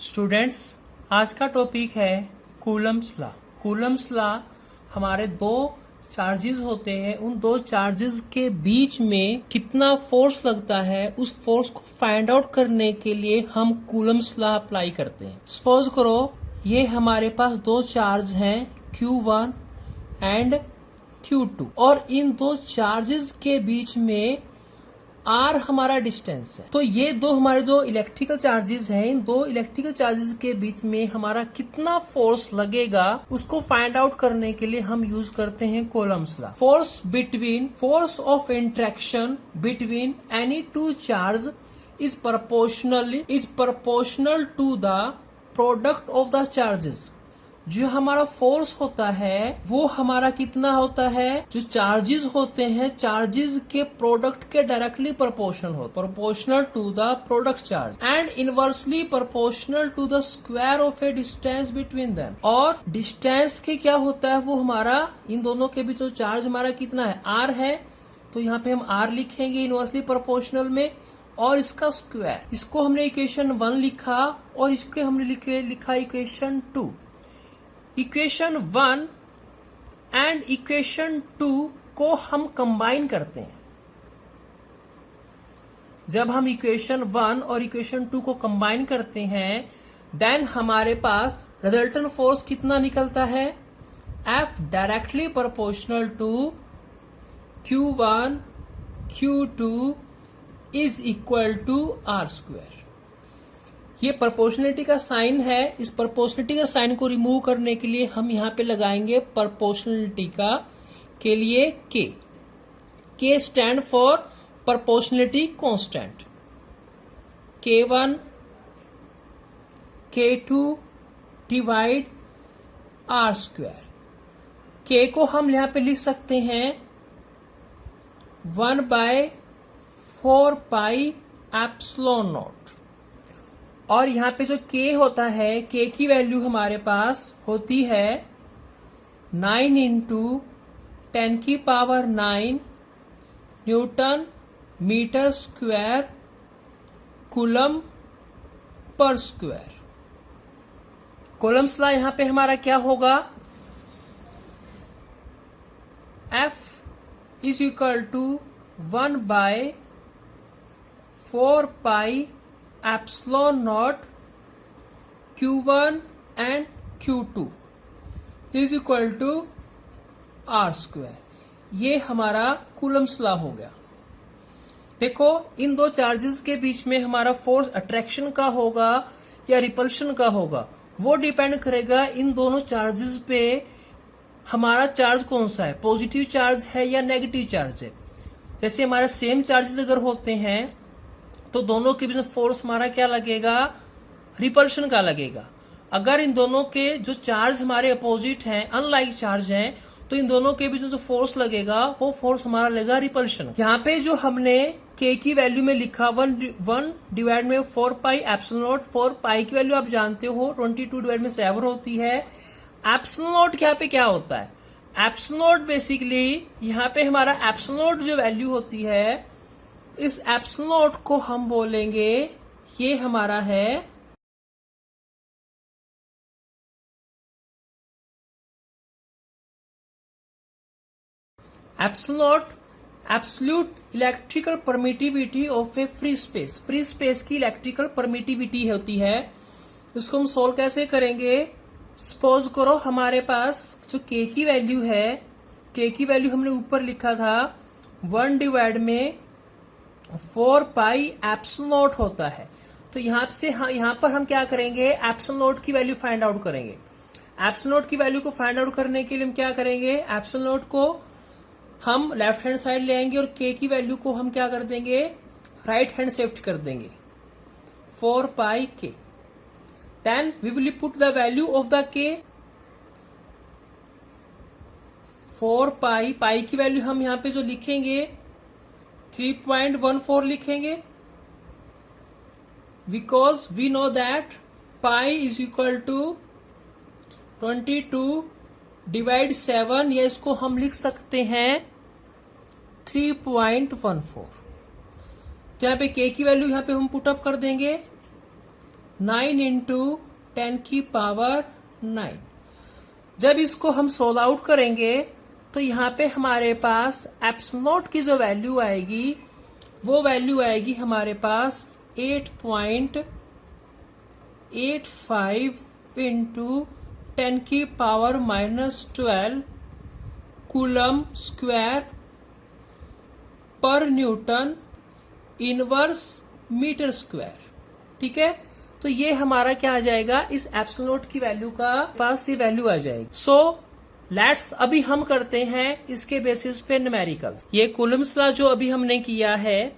Students, आज का topic है कूलम्स लॉ। कूलम्स लॉ हमारे दो चार्जेस होते हैं, उन दो चार्जेस के बीच में कितना फोर्स लगता है उस फोर्स को फाइंड आउट करने के लिए हम कूलम्स लॉ अप्लाई करते हैं। सपोज करो ये हमारे पास दो चार्ज हैं Q1 एंड Q2 और इन दो चार्जेस के बीच में R हमारा डिस्टेंस है। तो ये दो हमारे जो इलेक्ट्रिकल चार्जेस हैं, इन दो इलेक्ट्रिकल चार्जेस के बीच में हमारा कितना फोर्स लगेगा उसको फाइंड आउट करने के लिए हम यूज करते हैं Coulomb's law. Force of interaction between any two charge is proportional to the product of the charges. जो हमारा फोर्स होता है वो हमारा कितना होता है, जो चार्जेस होते हैं चार्जेस के प्रोडक्ट के directly proportional to the product charge and inversely proportional to the square of a distance between them. और डिस्टेंस के क्या होता है, वो हमारा इन दोनों के बीच जो चार्ज हमारा कितना है R है, तो यहाँ पे हम R लिखेंगे इनवर्सली प्रोपोर्शनल में, और इसका स्क्वायर। इसको हमने इक्वेशन 1 लिखा और इसके हमने लिखा इक्वेशन 2। इक्वेशन 1 एंड इक्वेशन 2 को हम कंबाइन करते हैं। जब हम इक्वेशन 1 और इक्वेशन 2 को कंबाइन करते हैं देन हमारे पास रिजल्टेंट फोर्स कितना निकलता है, F directly proportional to Q1 Q2 is equal to R square. ये प्रोपोर्शनलिटी का साइन है। इस प्रोपोर्शनलिटी का साइन को रिमूव करने के लिए हम यहाँ पे लगाएंगे प्रोपोर्शनलिटी का के लिए K stand for proportionality constant. K1 K2 divide R square. K को हम यहाँ पे लिख सकते हैं 1/4 पाई एप्सिलॉन नॉट। और यहाँ पे जो K होता है, K की वैल्यू हमारे पास होती है 9 into 10⁹ newton metre square coulomb पर स्क्वायर। कूलम्स लॉ यहाँ पे हमारा क्या होगा, F is equal to 1/4 pi epsilon naught Q1 and Q2 is equal to R square. ये हमारा कूलम्स लॉ हो गया। देखो इन दो चार्जेस के बीच में हमारा फोर्स अट्रैक्शन का होगा या रिपल्शन का होगा, वो डिपेंड करेगा इन दोनों चार्जेस पे हमारा चार्ज कौन सा है, पॉजिटिव चार्ज है या नेगेटिव चार्ज है। जैसे हमारे सेम चार्जेस अगर होते हैं तो दोनों के बीच में फोर्स हमारा क्या लगेगा, रिपल्शन का लगेगा। अगर इन दोनों के जो चार्ज हमारे अपोजिट हैं, अनलाइक चार्ज हैं, तो इन दोनों के बीच में जो फोर्स लगेगा वो फोर्स हमारा लगेगा रिपल्शन। यहाँ पे जो हमने K की वैल्यू में लिखा 1 डिवाइड में 4 पाई एप्सिलॉन नॉट। 4 पाई की वैल्यू आप जानते हो 22 डिवाइड में 7 होती है। एप्सिलॉन नॉट यहाँ पे क्या होता है, एप्सिलॉन नॉट बेसिकली यहाँ पे हमारा एप्सिलॉन नॉट जो वैल्यू होती है, इस एप्सिलॉन नॉट को हम बोलेंगे ये हमारा है epsilon not absolute electrical permittivity of A free space. Free space की इलेक्ट्रिकल परमिटिविटी होती है। इसको हम सोल्व कैसे करेंगे, सपोज करो हमारे पास जो K की वैल्यू है, K की वैल्यू हमने ऊपर लिखा था 1 डिवाइड में 4 पाई एप्सिलॉन नॉट होता है। तो यहाँ पर हम क्या करेंगे, एप्सिलॉन नॉट की वैल्यू फाइंड आउट करेंगे। एप्सिलॉन नॉट की वैल्यू को फाइंड आउट करने के लिए हम क्या करेंगे, एप्सिलॉन नॉट को हम लेफ्ट हैंड साइड ले आएंगे और K की वैल्यू को हम क्या कर देंगे, राइट हैंड शिफ्ट कर देंगे 4 pi K। Then we will put the value of the K। 4 pi की वैल्यू हम यहाँ पे जो लिखेंगे 3.14 लिखेंगे, because we know that pi is equal to 22 divide 7, या इसको हम लिख सकते हैं 3.14। तो यहाँ पे K की वैल्यू यहाँ पे हम पुटअप कर देंगे 9 इंटू 10 की पावर 9। जब इसको हम सोल्व आउट करेंगे तो यहाँ पे हमारे पास एप्सिलॉन नॉट की जो वैल्यू आएगी वो वैल्यू आएगी हमारे पास 8.85 इंटू 10 की पावर -12 कूलम स्क्वायर पर न्यूटन इनवर्स मीटर स्क्वायर। ठीक है, तो ये हमारा क्या आ जाएगा, इस एप्सिलॉन नॉट की वैल्यू का पास ये वैल्यू आ जाएगी। सो लेट्स अभी हम करते हैं इसके बेसिस पे न्यूमेरिकल। ये कूलम्स लॉ जो अभी हमने किया है,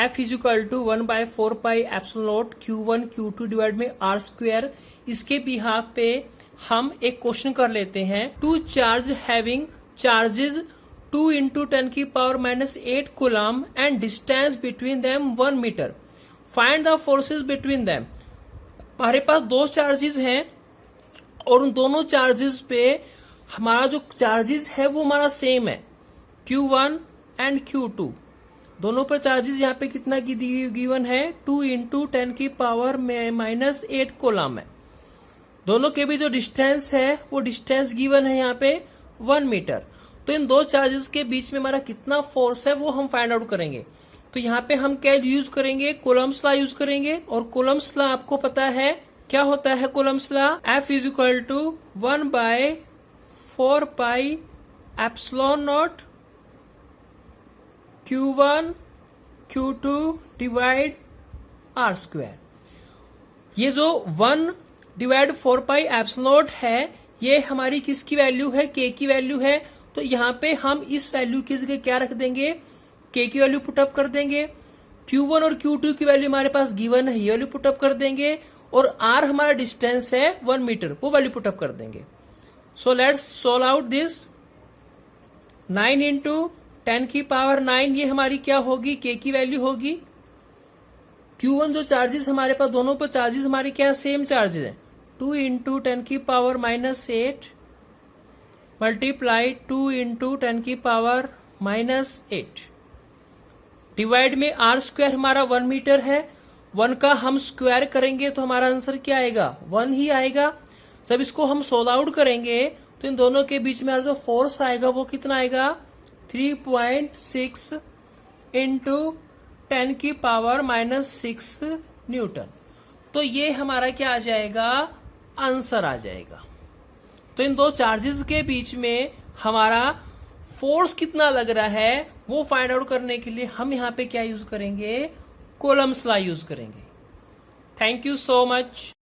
F is equal to 1/4 pi epsilon naught Q1 Q2 divide में R स्क्वायर। इसके बिहाफ पे हम एक क्वेश्चन कर लेते हैं। Two charge having charges 2 into 10 की power -8 coulomb and distance between them 1 metre. Find the forces between them. हमारे पास दो चार्जेस हैं और उन दोनों चार्जेस पे हमारा जो चार्जेस है वो हमारा सेम है, Q1 एंड Q2। दोनों पर चार्जेस यहाँ पे कितना की गिवन है, 2 इंटू 10 की पावर -8 कूलम है। दोनों के भी जो डिस्टेंस है वो डिस्टेंस गिवन है यहाँ पे 1 मीटर। तो इन दो चार्जेस के बीच में हमारा कितना फोर्स है वो हम फाइंड आउट करेंगे। तो यहाँ पे हम क्या यूज करेंगे, कूलम्स लॉ यूज करेंगे। और कूलम्स लॉ आपको पता है क्या होता है Coulomb's law, F is equal to 1/4 pi epsilon naught Q1 Q2 divide R square. ये जो 1/4 पाई एप्सिलॉन नॉट है ये हमारी किसकी वैल्यू है, K की वैल्यू है। तो यहाँ पे हम इस वैल्यू की जगह क्या रख देंगे, K की वैल्यू पुटअप कर देंगे। Q1 और Q2 की वैल्यू हमारे पास गिवन है, ये वैल्यू पुटअप कर देंगे। और R हमारा डिस्टेंस है 1 मीटर, वो वैल्यू पुटअप कर देंगे। So let's solve out this. 9 into 10 की पावर 9 ये हमारी क्या होगी, K की वैल्यू होगी। Q1 जो चार्जेस हमारे पास, दोनों पर चार्जेस हमारे क्या सेम चार्जेस है, 2 इंटू 10 की पावर -8 मल्टीप्लाई 2 इंटू 10 की पावर -8 डिवाइड में R स्क्वायर हमारा 1 मीटर है। 1 का हम स्क्वायर करेंगे तो हमारा आंसर क्या आएगा, 1 ही आएगा। जब इसको हम सोल्व आउट करेंगे तो इन दोनों के बीच में जो फोर्स आएगा वो कितना आएगा, 3.6 इंटू 10 की पावर -6 न्यूटन। तो ये हमारा क्या आ जाएगा, आंसर आ जाएगा। तो इन दो चार्जेस के बीच में हमारा फोर्स कितना लग रहा है वो फाइंड आउट करने के लिए हम यहाँ पे क्या यूज करेंगे, कूलम्स लॉ यूज करेंगे। Thank you so much.